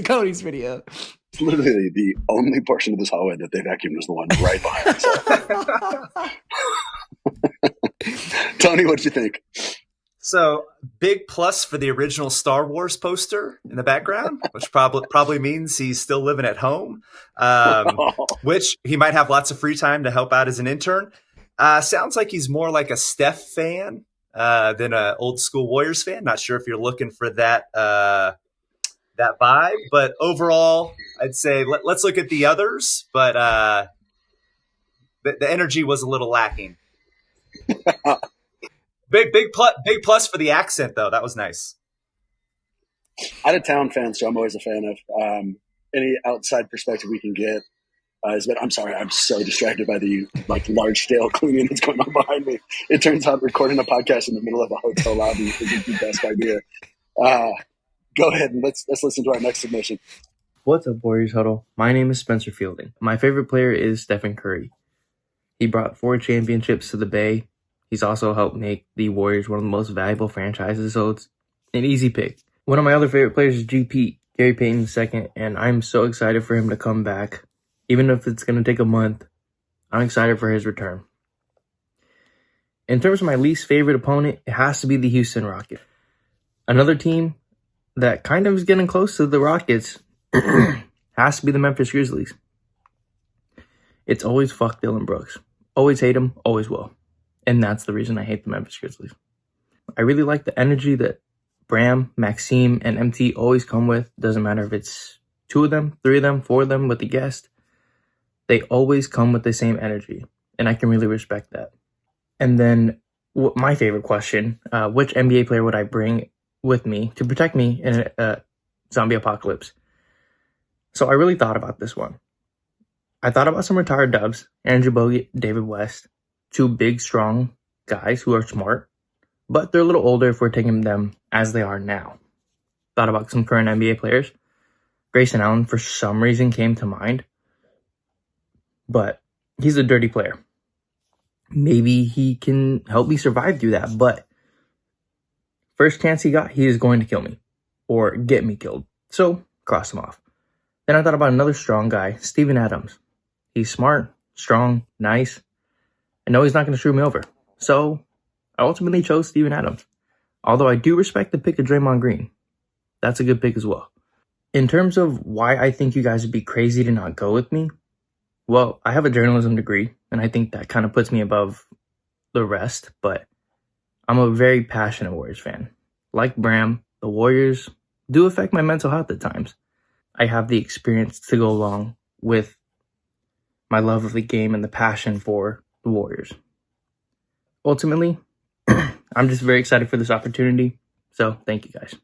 Cody's video. It's literally the only portion of this hallway that they vacuumed is the one right behind us. Tony, what'd you think? So, big plus for the original Star Wars poster in the background, which probably means he's still living at home, which he might have lots of free time to help out as an intern. Sounds like he's more like a Steph fan than an old school Warriors fan. Not sure if you're looking for that vibe, but overall, I'd say let's look at the others. But the energy was a little lacking. Big plus for the accent, though. That was nice. Out of town fans, so I'm always a fan of any outside perspective we can get. I'm sorry, I'm so distracted by the large scale cleaning that's going on behind me. It turns out recording a podcast in the middle of a hotel lobby isn't the best idea. Go ahead and let's listen to our next submission. What's up, Warriors Huddle? My name is Spencer Fielding. My favorite player is Stephen Curry. He brought 4 championships to the Bay. He's also helped make the Warriors one of the most valuable franchises, so it's an easy pick. One of my other favorite players is GP, Gary Payton II, and I'm so excited for him to come back. Even if it's going to take a month, I'm excited for his return. In terms of my least favorite opponent, it has to be the Houston Rockets. Another team that kind of is getting close to the Rockets has to be the Memphis Grizzlies. It's always fuck Dylan Brooks. Always hate him, always will. And that's the reason I hate the Memphis Grizzlies. I really like the energy that Bram, Maxime, and MT always come with. Doesn't matter if it's 2 of them, 3 of them, 4 of them with the guest. They always come with the same energy. And I can really respect that. And then my favorite question, which NBA player would I bring with me to protect me in a zombie apocalypse? So I really thought about this one. I thought about some retired dubs, Andrew Bogut, David West, 2 big, strong guys who are smart, but they're a little older if we're taking them as they are now. Thought about some current NBA players. Grayson Allen, for some reason, came to mind, but he's a dirty player. Maybe he can help me survive through that, but first chance he got, he is going to kill me or get me killed. So, cross him off. Then I thought about another strong guy, Steven Adams. He's smart, strong, nice. I know he's not going to screw me over. So, I ultimately chose Steven Adams. Although I do respect the pick of Draymond Green. That's a good pick as well. In terms of why I think you guys would be crazy to not go with me, well, I have a journalism degree, and I think that kind of puts me above the rest, but I'm a very passionate Warriors fan. Like Bram, the Warriors do affect my mental health at times. I have the experience to go along with my love of the game and the passion for the Warriors. Ultimately, I'm just very excited for this opportunity. So thank you guys.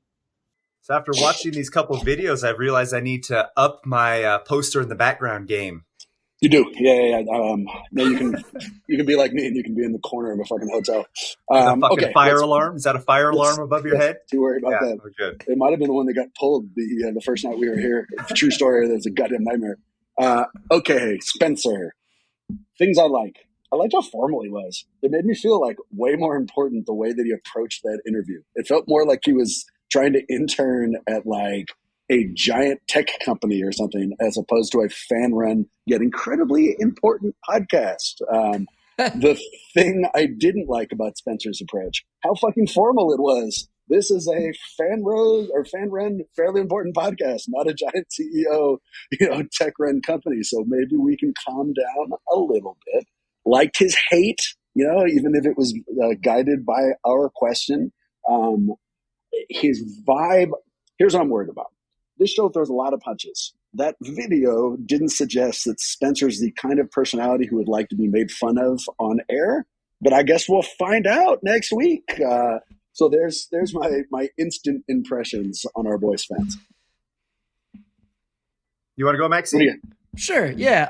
So after watching these couple of videos, I've realized I need to up my poster in the background game. You do, yeah. No, you can be like me and you can be in the corner of a fucking hotel. Okay, fire alarm? Is that a fire alarm above your head? Too worried about that. Oh, good. It might have been the one that got pulled the first night we were here. True story. That's a goddamn nightmare. Okay, Spencer. Things I like. I liked how formal he was. It made me feel like way more important the way that he approached that interview. It felt more like he was trying to intern at like a giant tech company or something, as opposed to a fan-run yet incredibly important podcast. The thing I didn't like about Spencer's approach, how fucking formal it was. This is a fan-run, fairly important podcast, not a giant CEO, tech-run company. So maybe we can calm down a little bit. Liked his hate, even if it was guided by our question. His vibe, here's what I'm worried about. this show throws a lot of punches. That video didn't suggest that Spencer's the kind of personality who would like to be made fun of on air, but I guess we'll find out next week. So there's my instant impressions on our boys fans. You want to go, Maxine? Sure. Yeah.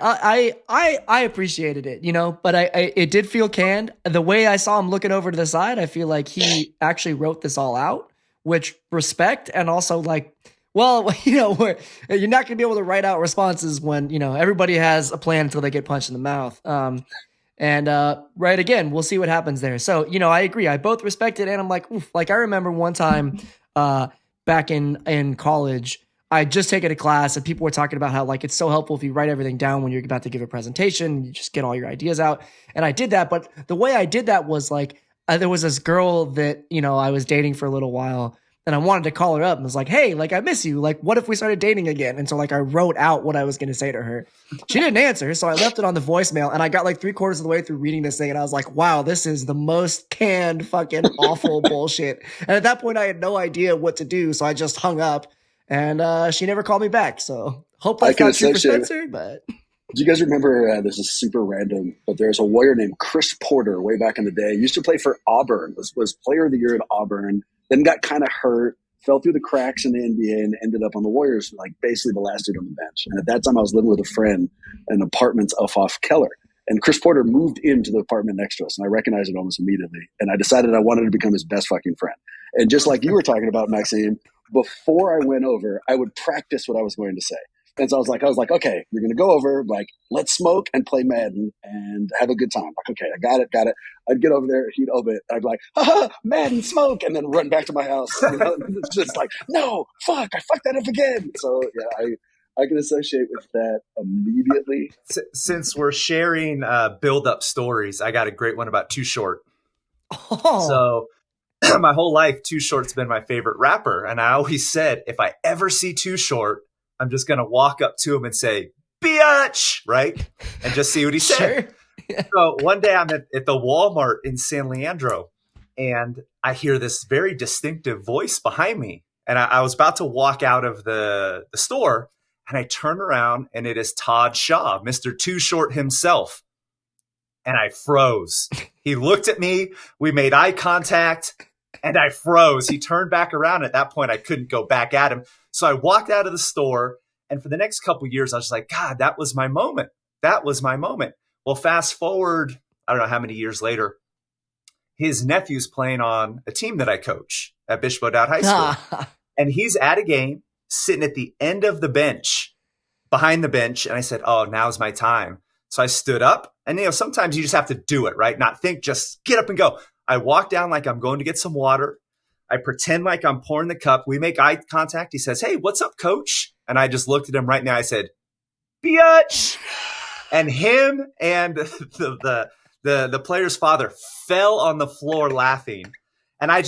I appreciated it, but it did feel canned. The way I saw him looking over to the side, I feel like he actually wrote this all out, which respect, and also like, well, you're not going to be able to write out responses when, everybody has a plan until they get punched in the mouth. Right, again, we'll see what happens there. So, I agree. I both respect it, and I'm like, oof. Like, I remember one time back in college, I had just taken a class and people were talking about how like it's so helpful if you write everything down when you're about to give a presentation, you just get all your ideas out. And I did that, but the way I did that was like there was this girl that, I was dating for a little while, and I wanted to call her up and was like, hey, like I miss you. Like, what if we started dating again? And so like I wrote out what I was going to say to her. She didn't answer, so I left it on the voicemail, and I got like 3/4 of the way through reading this thing, and I was like, wow, this is the most canned fucking awful bullshit. And at that point I had no idea what to do, so I just hung up. And she never called me back. So hope that's not true for Spencer. But do you guys remember? This is super random, but there's a Warrior named Chris Porter way back in the day. He used to play for Auburn. Was Player of the Year at Auburn. Then got kind of hurt, fell through the cracks in the NBA, and ended up on the Warriors, like basically the last dude on the bench. And at that time, I was living with a friend in apartments off Keller. And Chris Porter moved into the apartment next to us, and I recognized it almost immediately. And I decided I wanted to become his best fucking friend. And just like you were talking about, Maxime, before I went over, I would practice what I was going to say. And so I was like, okay, we're going to go over, like, let's smoke and play Madden and have a good time. Like, okay, I got it. I'd get over there, he'd open it. I'd be like, Madden, smoke, and then run back to my house. It's just like, no, fuck, I fucked that up again. So yeah, I can associate with that immediately. Since we're sharing build-up stories, I got a great one about Too Short. Oh. So my whole life, Too Short's been my favorite rapper. And I always said, if I ever see Too Short, I'm just going to walk up to him and say, biatch, right? And just see what he said. Sure. Yeah. So one day I'm at the Walmart in San Leandro, and I hear this very distinctive voice behind me. And I was about to walk out of the store, and I turn around, and it is Todd Shaw, Mr. Too Short himself. And I froze. He looked at me. We made eye contact. And I froze. He turned back around. At that point, I couldn't go back at him. So I walked out of the store. And for the next couple of years, I was like, God, that was my moment. That was my moment. Well, fast forward, I don't know how many years later, his nephew's playing on a team that I coach at Bishop O'Dowd High School. And he's at a game, sitting at the end of the bench, behind the bench. And I said, oh, now's my time. So I stood up. And, sometimes you just have to do it, right? Not think, just get up and go. I walk down like I'm going to get some water. I pretend like I'm pouring the cup. We make eye contact. He says, hey, what's up, coach? And I just looked at him right now. I said, biatch. And him and the player's father fell on the floor laughing. And I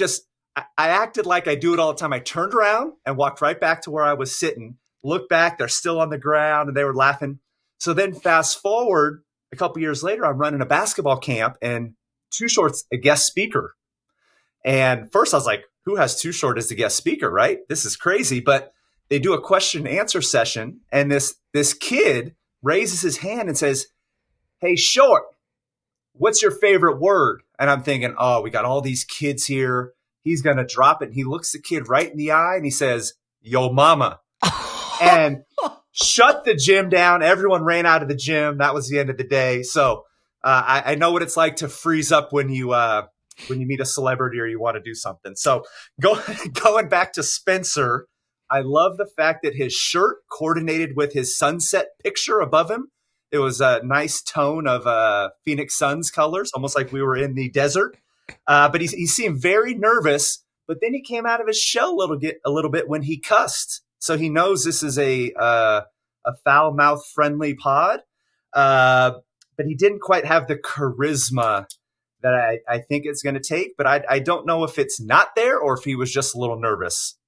acted like I do it all the time. I turned around and walked right back to where I was sitting, looked back. They're still on the ground and they were laughing. So then fast forward a couple years later, I'm running a basketball camp, and Too Short's a guest speaker. And first I was like, who has Too Short as the guest speaker, right? This is crazy. But they do a question and answer session, and this kid raises his hand and says, hey, Short, what's your favorite word? And I'm thinking, oh, we got all these kids here. He's going to drop it. And he looks the kid right in the eye and he says, yo mama. And shut the gym down. Everyone ran out of the gym. That was the end of the day. So I know what it's like to freeze up when you meet a celebrity or you want to do something. So going back to Spencer, I love the fact that his shirt coordinated with his sunset picture above him. It was a nice tone of Phoenix Suns colors, almost like we were in the desert. But he seemed very nervous. But then he came out of his shell a little bit when he cussed. So he knows this is a foul mouth friendly pod. But he didn't quite have the charisma that I think it's going to take. But I don't know if it's not there or if he was just a little nervous.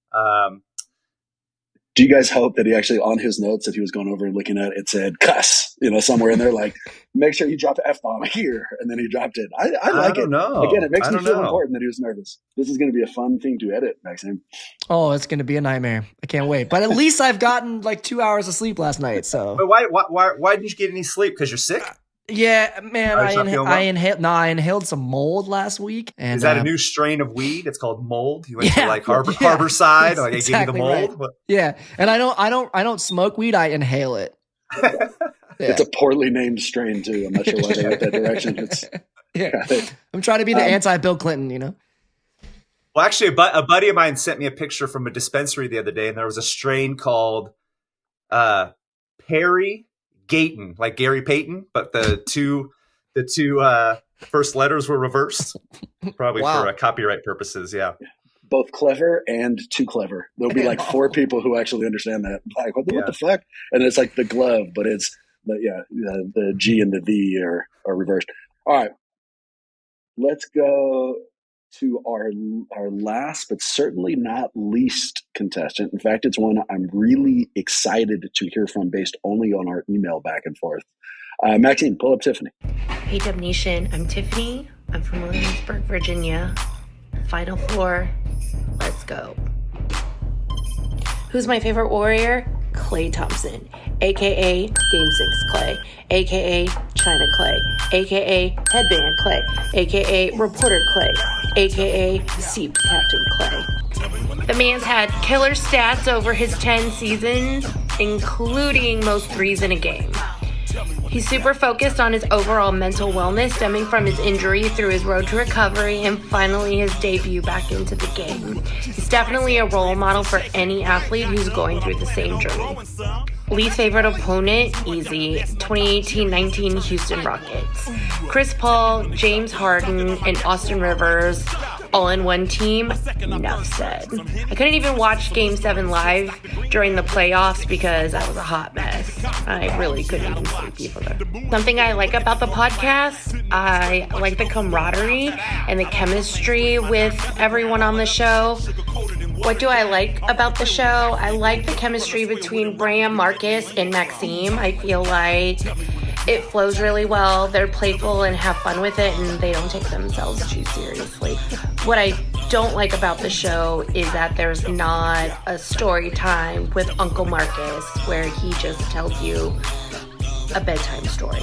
Do you guys hope that he actually, on his notes that he was going over and looking at, it said cuss, somewhere in there, like, make sure you drop the F-bomb here, and then he dropped it. I like it. Don't know. Again, it makes me feel know. important that he was nervous. This is going to be a fun thing to edit, Maxime. Oh, it's going to be a nightmare. I can't wait. But at least I've gotten like 2 hours of sleep last night. So. But why didn't you get any sleep? Because you're sick? Yeah, man, I inhaled some mold last week. And, is that a new strain of weed? It's called mold. You went to like Harborside, like exactly, give you the mold. Right. Yeah, and I don't smoke weed. I inhale it. It's a poorly named strain too. I'm not sure why they went that direction. I'm trying to be the anti-Bill Clinton, Well, actually, a buddy of mine sent me a picture from a dispensary the other day, and there was a strain called Perry Gayton, like Gary Payton, but the two first letters were reversed, probably for copyright purposes. Yeah, both clever and too clever. There'll be like 4 people who actually understand that. Like, what the fuck? And it's like the glove, but the G and the V are reversed. All right, let's go to our last, but certainly not least contestant. In fact, it's one I'm really excited to hear from based only on our email back and forth. Maxine, pull up Tiffany. Hey, Dub Nation. I'm Tiffany. I'm from Williamsburg, Virginia. Final 4. Let's go. Who's my favorite warrior? Klay Thompson, a.k.a. Game 6 Klay, a.k.a. China Klay, a.k.a. Headband Klay, a.k.a. Reporter Klay, a.k.a. Seep Captain Klay. The man's had killer stats over his 10 seasons, including most threes in a game. He's super focused on his overall mental wellness stemming from his injury through his road to recovery and finally his debut back into the game. He's definitely a role model for any athlete who's going through the same journey. Least favorite opponent, easy, 2018-19 Houston Rockets. Chris Paul, James Harden, and Austin Rivers all in one team, enough said. I couldn't even watch Game 7 live during the playoffs because I was a hot mess. I really couldn't even sleep either. Something I like about the podcast, I like the camaraderie and the chemistry with everyone on the show. What do I like about the show? I like the chemistry between Bram, Marcus, and Maxime. I feel like it flows really well. They're playful and have fun with it, and they don't take themselves too seriously. What I don't like about the show is that there's not a story time with Uncle Marcus where he just tells you a bedtime story.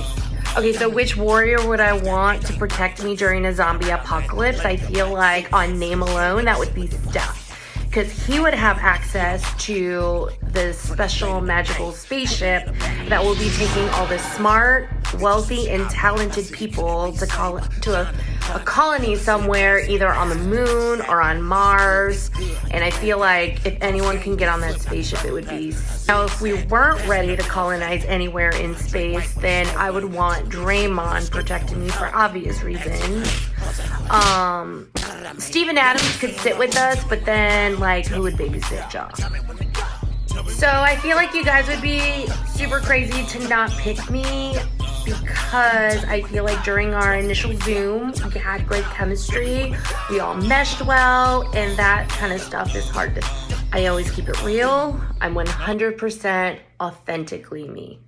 Okay, so which warrior would I want to protect me during a zombie apocalypse? I feel like on name alone, that would be Steph. Because he would have access to this special magical spaceship that will be taking all the smart, wealthy, and talented people to a colony somewhere, either on the moon or on Mars. And I feel like if anyone can get on that spaceship, it would be. Now, if we weren't ready to colonize anywhere in space, then I would want Draymond protecting me for obvious reasons. Steven Adams could sit with us, but then, who would babysit Ja? So I feel like you guys would be super crazy to not pick me because I feel like during our initial Zoom, we had great chemistry, we all meshed well, and that kind of stuff is hard to... I always keep it real. I'm 100% authentically me.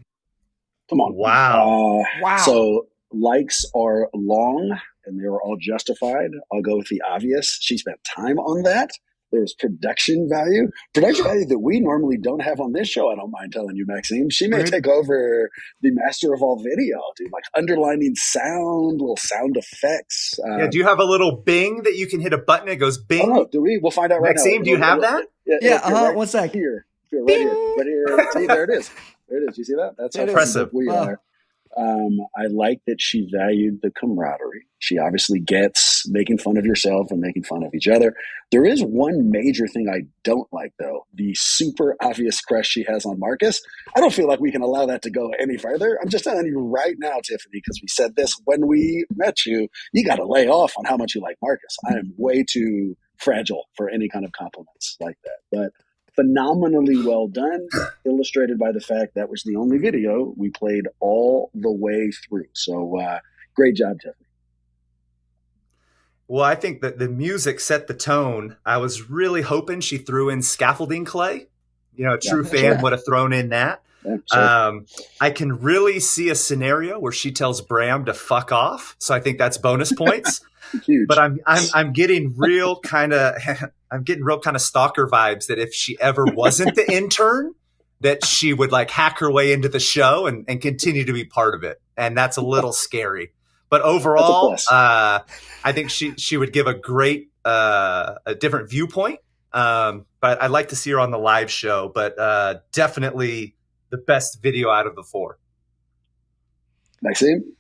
Come on. Wow. Wow. So likes are long, and they were all justified. I'll go with the obvious. She spent time on that. There's production value that we normally don't have on this show. I don't mind telling you, Maxime. She may take over the master of all video, dude. Like underlining sound, little sound effects. Do you have a little bing that you can hit a button? It goes bing. Oh, no, do we? We'll find out right now. Maxime, do you have that? Yeah. 1 sec. Here, right here. See, there it is. There it is. You see that? That's how impressive. We are. I like that she valued the camaraderie. She obviously gets making fun of yourself and making fun of each other. There is one major thing I don't like, though. The super obvious crush she has on Marcus. I don't feel like we can allow that to go any further. I'm just telling you right now, Tiffany, because we said this when we met you, you got to lay off on how much you like Marcus. I am way too fragile for any kind of compliments like that. But phenomenally well done, illustrated by the fact that was the only video we played all the way through. So great job, Tiffany. Well, I think that the music set the tone. I was really hoping she threw in scaffolding Klay. a true fan would have thrown in that. Yeah, sure. I can really see a scenario where she tells Bram to fuck off. So I think that's bonus points. Huge. But I'm getting real kind of stalker vibes that if she ever wasn't the intern, that she would like hack her way into the show and continue to be part of it. And that's a little scary. But overall, I think she would give a great, a different viewpoint. But I'd like to see her on the live show, but definitely the best video out of the 4. Maxime?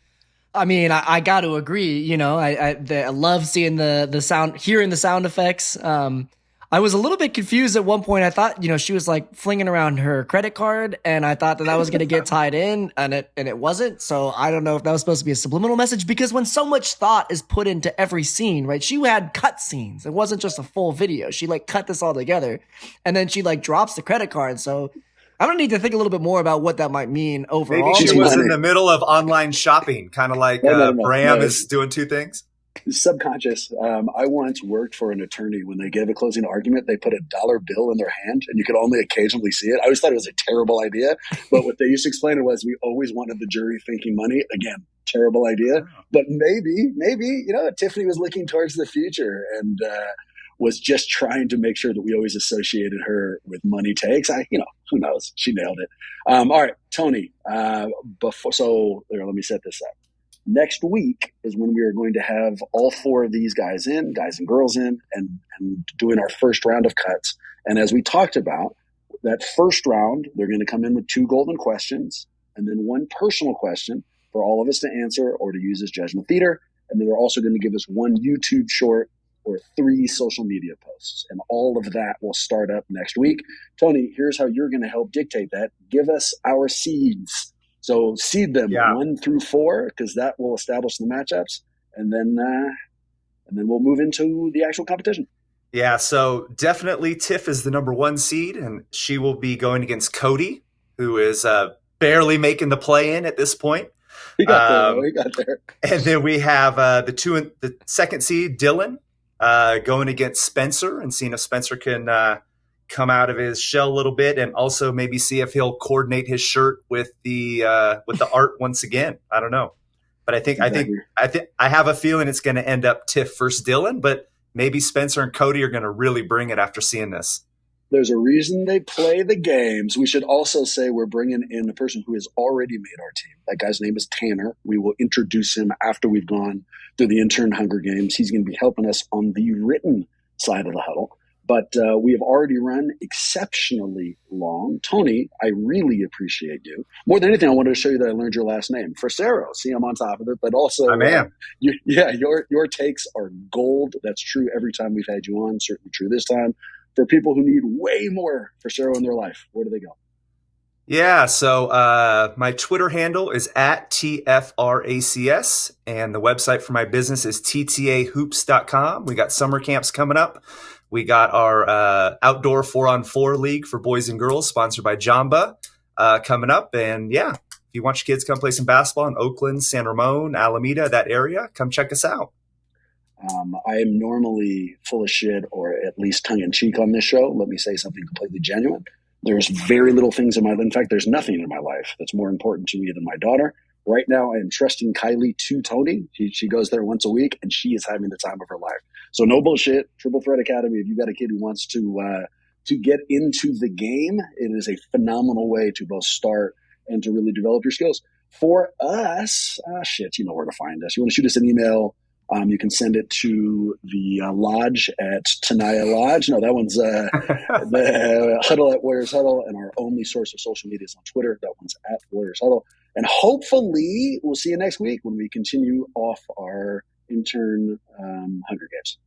I mean, I got to agree. I love seeing the sound, hearing the sound effects. I was a little bit confused at one point. I thought, she was like flinging around her credit card, and I thought that was going to get tied in, and it wasn't. So I don't know if that was supposed to be a subliminal message, because when so much thought is put into every scene, right? She had cut scenes. It wasn't just a full video. She like cut this all together, and then she like drops the credit card. So I'm going to need to think a little bit more about what that might mean overall. Maybe she was in the middle of online shopping, kind of like Bram is doing 2 things. Subconscious. I once worked for an attorney. When they gave a closing argument, they put a dollar bill in their hand, and you could only occasionally see it. I always thought it was a terrible idea, but what they used to explain it was, we always wanted the jury thinking money. Again, terrible idea, but maybe, Tiffany was looking towards the future and was just trying to make sure that we always associated her with money takes. Who knows? She nailed it. All right, Tony. Let me set this up. Next week is when we are going to have all 4 of these guys and girls in, and doing our first round of cuts. And as we talked about, that first round, they're going to come in with 2 golden questions and then 1 personal question for all of us to answer or to use as judgment theater. And then they're also going to give us 1 YouTube short or 3 social media posts. And all of that will start up next week. Tony, here's how you're going to help dictate that. Give us our seeds. So seed them 1 through 4, because that will establish the matchups, and then we'll move into the actual competition. Yeah, so definitely Tiff is the number 1 seed, and she will be going against Cody, who is barely making the play-in at this point. He got there. And then we have the 2nd seed, Dylan, going against Spencer, and seeing if Spencer can come out of his shell a little bit, and also maybe see if he'll coordinate his shirt with the art once again. I don't know, but I think I have a feeling it's going to end up Tiff versus Dylan, but maybe Spencer and Cody are going to really bring it after seeing this. There's a reason they play the games. We should also say we're bringing in a person who has already made our team. That guy's name is Tanner. We will introduce him after we've gone through the Intern Hunger Games. He's going to be helping us on the written side of the huddle. But we have already run exceptionally long. Tony, I really appreciate you. More than anything, I wanted to show you that I learned your last name, Freccero. See, I'm on top of it. But also, your takes are gold. That's true every time we've had you on. Certainly true this time. For people who need way more Freccero in their life, where do they go? Yeah, so my Twitter handle is @TFRACS, and the website for my business is ttahoops.com. We got summer camps coming up. We got our outdoor 4-on-4 league for boys and girls, sponsored by Jamba, coming up. And if you want your kids to come play some basketball in Oakland, San Ramon, Alameda, that area, come check us out. I am normally full of shit, or at least tongue-in-cheek on this show. Let me say something completely genuine. There's very little things in fact, there's nothing in my life that's more important to me than my daughter. Right now, I am trusting Kylie to Tony. She goes there once a week, and she is having the time of her life. So no bullshit. Triple Threat Academy. If you've got a kid who wants to get into the game, it is a phenomenal way to both start and to really develop your skills. For us, you know where to find us. You want to shoot us an email, you can send it to the lodge at Tenaya Lodge. No, that one's the Huddle at Warriors Huddle, and our only source of social media is on Twitter. That one's at Warriors Huddle. And hopefully we'll see you next week when we continue off our Intern Hunger Games.